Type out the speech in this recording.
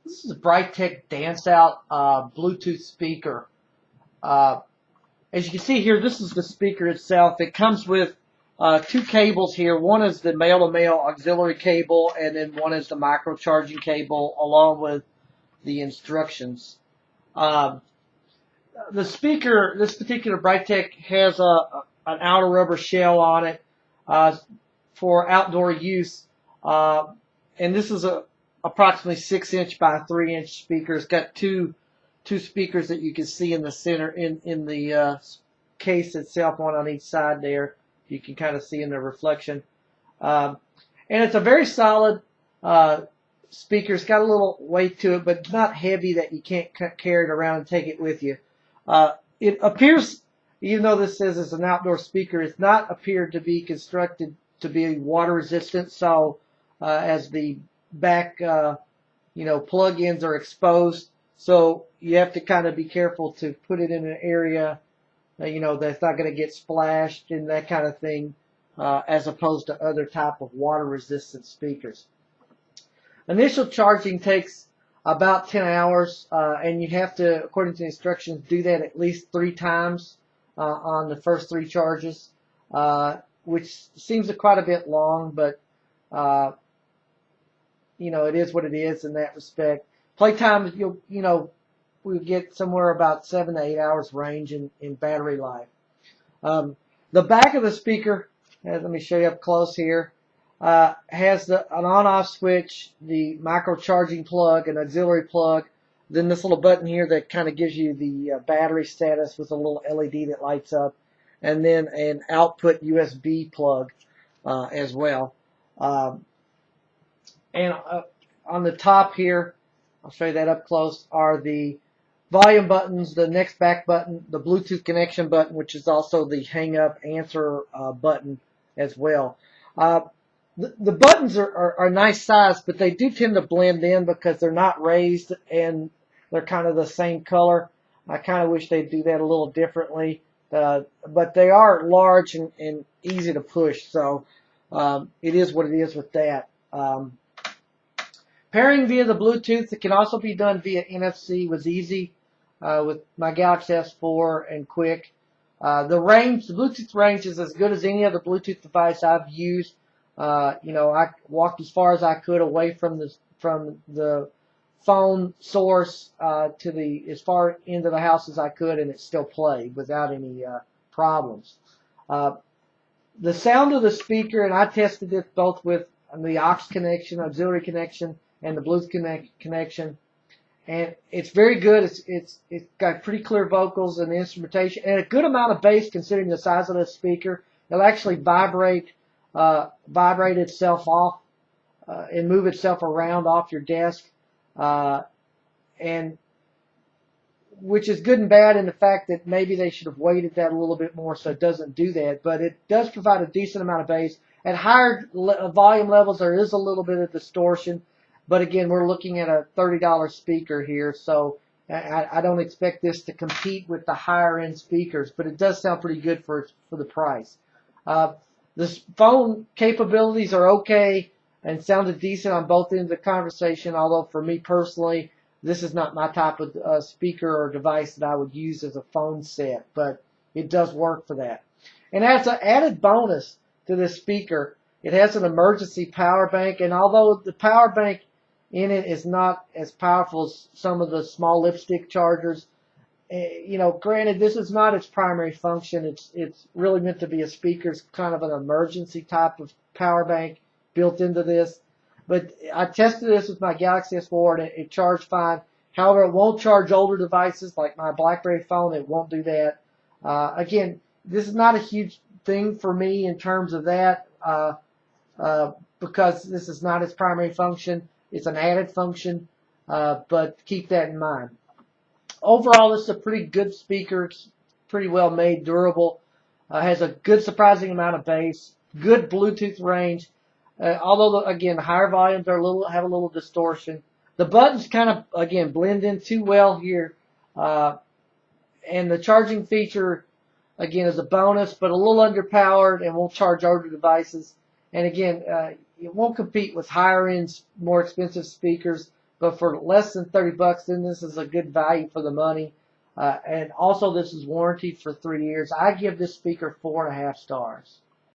This is a Brightech Danceout Bluetooth speaker. Uh, as you can see here, this is the speaker itself. It comes with two cables here. One is the male-to-male auxiliary cable, and then one is the micro charging cable, along with the instructions. The speaker, this particular Brightech, has an outer rubber shell on it for outdoor use, and this is a approximately 6-inch by 3-inch speaker. It's got two speakers that you can see in the center in the case itself, one on each side there. You can kind of see in the reflection, and it's a very solid speaker. It's got a little weight to it, but it's not heavy that you can't carry it around and take it with you. It appears, even though this says it's an outdoor speaker, it's not appeared to be constructed to be water resistant. So as the back plug-ins are exposed, so you have to kind of be careful to put it in an area that's not going to get splashed and that kind of thing, as opposed to other type of water resistant speakers. Initial charging takes about 10 hours, and you have to, according to the instructions, do that at least 3 times on the first 3 charges, which seems quite a bit long, but it is what it is in that respect. Playtime, we'll get somewhere about 7 to 8 hours range in battery life. The back of the speaker, let me show you up close here, has an on-off switch, the micro charging plug, an auxiliary plug, then this little button here that kind of gives you the battery status with a little LED that lights up, and then an output USB plug as well. And on the top here, I'll show you that up close, are the volume buttons, the next back button, the Bluetooth connection button, which is also the hang up answer button as well. The buttons are nice size, but they do tend to blend in because they're not raised and they're kind of the same color. I kind of wish they'd do that a little differently, but they are large and easy to push, so it is what it is with that. Pairing via the Bluetooth, it can also be done via NFC, was easy with my Galaxy S4 and quick. The Bluetooth range is as good as any other Bluetooth device I've used. I walked as far as I could away from the phone source to as far into the house as I could, and it still played without any problems. The sound of the speaker, and I tested it both with the aux connection, auxiliary connection, and the Bluetooth connection, and it's very good. It's got pretty clear vocals and instrumentation, and a good amount of bass considering the size of the speaker. It'll actually vibrate itself off and move itself around off your desk, and which is good and bad in the fact that maybe they should have weighted that a little bit more so it doesn't do that, but it does provide a decent amount of bass. At higher volume levels, there is a little bit of distortion, but again, we're looking at a $30 speaker here, so I don't expect this to compete with the higher end speakers, but it does sound pretty good for the price. The phone capabilities are okay and sounded decent on both ends of the conversation, although for me personally, this is not my type of speaker or device that I would use as a phone set, but it does work for that. And as an added bonus to this speaker, it has an emergency power bank, and although the power bank in it is not as powerful as some of the small lipstick chargers, granted, this is not its primary function. It's really meant to be a speaker. It's kind of an emergency type of power bank built into this. But I tested this with my Galaxy S4 and it charged fine. However, it won't charge older devices like my BlackBerry phone. It won't do that. Again, this is not a huge thing for me in terms of that because this is not its primary function. It's an added function, but keep that in mind. Overall, this is a pretty good speaker. It's pretty well made, durable, has a good surprising amount of bass, good Bluetooth range. Although, again, the higher volumes have a little distortion. The buttons kind of, again, blend in too well here. And the charging feature, again, is a bonus, but a little underpowered and won't charge older devices. And again, it won't compete with higher-end, more expensive speakers. but for less than 30 bucks, then this is a good value for the money. And also, this is warranted for 3 years. I give this speaker 4.5 stars.